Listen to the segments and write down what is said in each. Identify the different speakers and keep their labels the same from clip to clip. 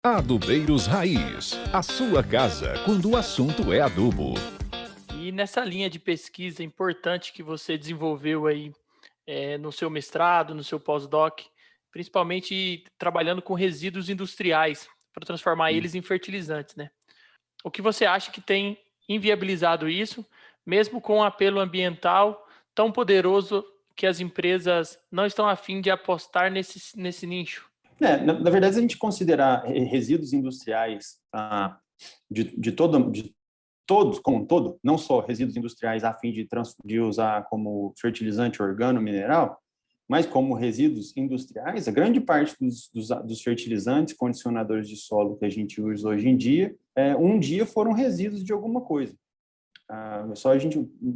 Speaker 1: Adubeiros Raiz, a sua casa quando o assunto é adubo.
Speaker 2: E nessa linha de pesquisa importante que você desenvolveu aí, no seu mestrado, no seu pós-doc, principalmente trabalhando com resíduos industriais, para transformar eles em fertilizantes, né. O que você acha que tem inviabilizado isso, mesmo com um apelo ambiental tão poderoso que as empresas não estão a fim de apostar nesse nicho?
Speaker 3: Na verdade, se a gente considerar resíduos industriais de todos como um todo, não só resíduos industriais a fim de usar como fertilizante organo-mineral, mas como resíduos industriais, a grande parte dos fertilizantes, condicionadores de solo que a gente usa hoje em dia, um dia foram resíduos de alguma coisa.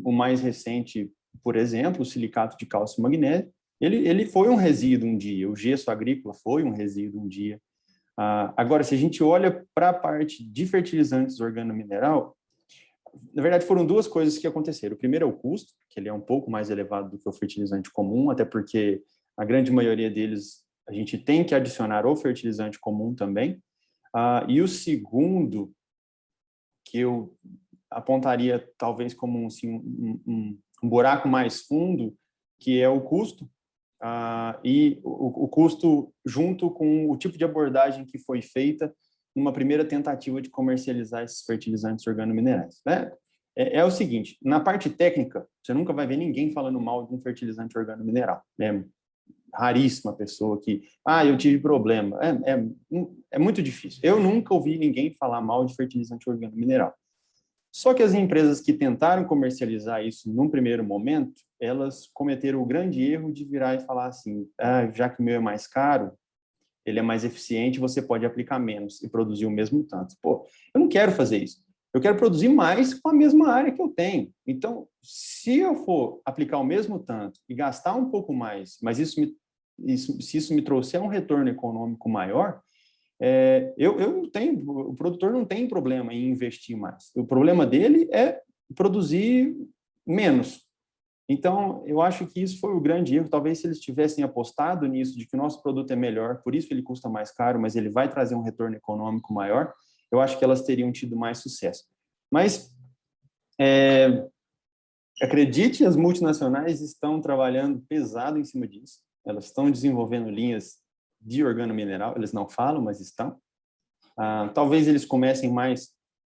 Speaker 3: O mais recente, por exemplo, o silicato de cálcio e magnésio, ele foi um resíduo um dia, o gesso agrícola foi um resíduo um dia. Agora, se a gente olha para a parte de fertilizantes organomineral, na verdade foram duas coisas que aconteceram. O primeiro é o custo, que ele é um pouco mais elevado do que o fertilizante comum, até porque a grande maioria deles a gente tem que adicionar o fertilizante comum também. E o segundo, que eu apontaria talvez como assim, um buraco mais fundo, que é o custo, e o custo junto com o tipo de abordagem que foi feita numa primeira tentativa de comercializar esses fertilizantes organominerais. Né? É o seguinte, na parte técnica, você nunca vai ver ninguém falando mal de um fertilizante organomineral. É raríssima pessoa que, eu tive problema. É muito difícil. Eu nunca ouvi ninguém falar mal de fertilizante organomineral. Só que as empresas que tentaram comercializar isso num primeiro momento, elas cometeram o grande erro de virar e falar assim, já que o meu é mais caro, ele é mais eficiente, você pode aplicar menos e produzir o mesmo tanto. Pô, eu não quero fazer isso. Eu quero produzir mais com a mesma área que eu tenho. Então, se eu for aplicar o mesmo tanto e gastar um pouco mais, mas se isso me trouxer um retorno econômico maior, eu não tenho, o produtor não tem problema em investir mais. O problema dele é produzir menos. Então, eu acho que isso foi o grande erro. Talvez se eles tivessem apostado nisso, de que o nosso produto é melhor, por isso ele custa mais caro, mas ele vai trazer um retorno econômico maior, eu acho que elas teriam tido mais sucesso. Mas, acredite, as multinacionais estão trabalhando pesado em cima disso. Elas estão desenvolvendo linhas de organomineral, eles não falam, mas estão. Talvez eles comecem mais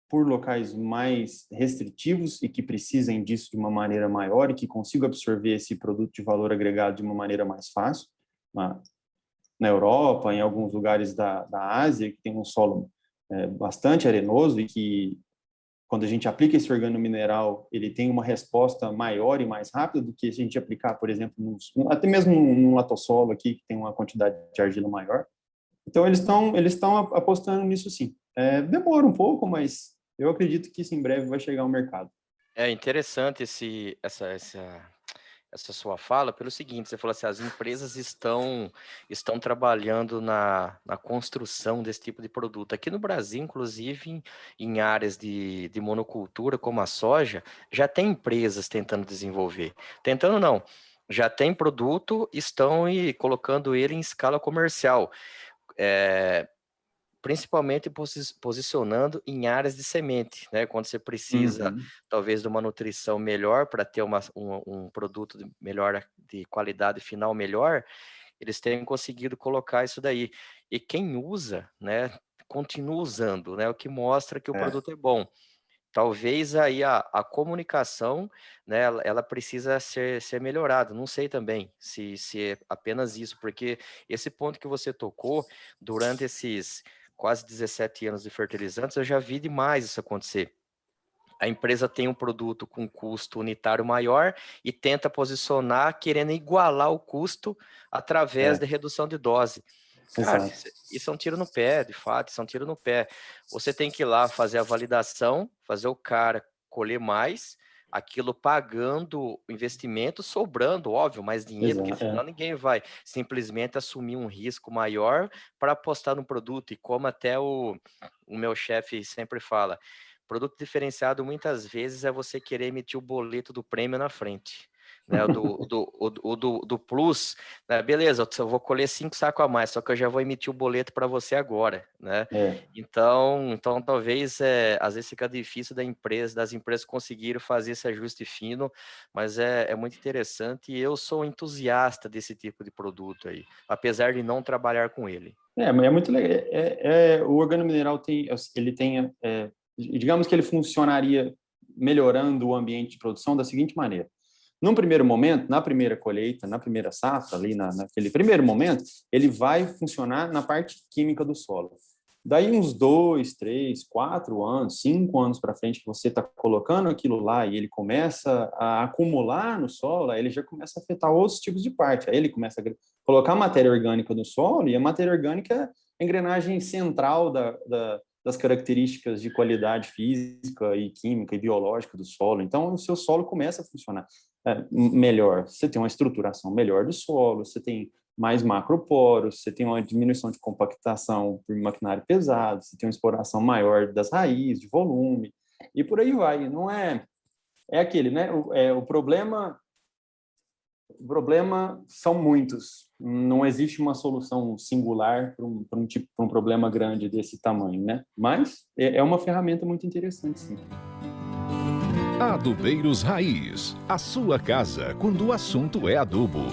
Speaker 3: por locais mais restritivos e que precisem disso de uma maneira maior e que consigam absorver esse produto de valor agregado de uma maneira mais fácil. Na Europa, em alguns lugares da Ásia, que tem um solo bastante arenoso e que, quando a gente aplica esse organomineral, ele tem uma resposta maior e mais rápida do que se a gente aplicar, por exemplo, até mesmo num latossolo aqui, que tem uma quantidade de argila maior. Então, eles estão apostando nisso sim. Demora um pouco, mas eu acredito que isso em breve vai chegar ao mercado.
Speaker 4: É interessante essa sua fala pelo seguinte, você falou assim, as empresas estão trabalhando na construção desse tipo de produto. Aqui no Brasil, inclusive, em áreas de monocultura, como a soja, já tem empresas tentando desenvolver. Tentando não, já tem produto, estão colocando ele em escala comercial. Principalmente posicionando em áreas de semente, né? Quando você precisa, talvez, de uma nutrição melhor para ter um produto melhor, de qualidade final melhor, eles têm conseguido colocar isso daí. E quem usa, né, continua usando, né? O que mostra que o produto é bom. Talvez aí a comunicação, né, ela precisa ser melhorada. Não sei também se é apenas isso, porque esse ponto que você tocou, durante esses quase 17 anos de fertilizantes, eu já vi demais isso acontecer. A empresa tem um produto com custo unitário maior e tenta posicionar querendo igualar o custo através de redução de dose. Cara,
Speaker 3: Exato.
Speaker 4: isso é um tiro no pé, de fato, isso é um tiro no pé. Você tem que ir lá fazer a validação, fazer o cara colher mais, aquilo pagando o investimento, sobrando, óbvio, mais dinheiro, porque senão
Speaker 3: Exato.
Speaker 4: ninguém vai simplesmente assumir um risco maior para apostar no produto. E como até o meu chefe sempre fala, produto diferenciado muitas vezes é você querer emitir o boleto do prêmio na frente. né? Do Plus, né? Beleza, eu vou colher 5 sacos a mais, só que eu já vou emitir o boleto para você agora, né? Então talvez às vezes fica difícil das empresas conseguirem fazer esse ajuste fino, mas é muito interessante, e eu sou entusiasta desse tipo de produto aí, apesar de não trabalhar com ele.
Speaker 3: Mas é muito legal. O organomineral digamos que ele funcionaria melhorando o ambiente de produção da seguinte maneira. Num primeiro momento, na primeira colheita, na primeira safra, ali naquele primeiro momento, ele vai funcionar na parte química do solo. Daí uns 2, 3, 4 anos, 5 anos para frente que você está colocando aquilo lá e ele começa a acumular no solo, aí ele já começa a afetar outros tipos de parte. Aí ele começa a colocar matéria orgânica no solo, e a matéria orgânica é a engrenagem central das características de qualidade física e química e biológica do solo. Então, o seu solo começa a funcionar melhor. Você tem uma estruturação melhor do solo, você tem mais macroporos, você tem uma diminuição de compactação por maquinário pesado, você tem uma exploração maior das raízes, de volume, e por aí vai. Não é aquele, né? O problema são muitos. Não existe uma solução singular para um problema grande desse tamanho, né? Mas é uma ferramenta muito interessante, sim.
Speaker 1: Adubeiros Raiz, a sua casa quando o assunto é adubo.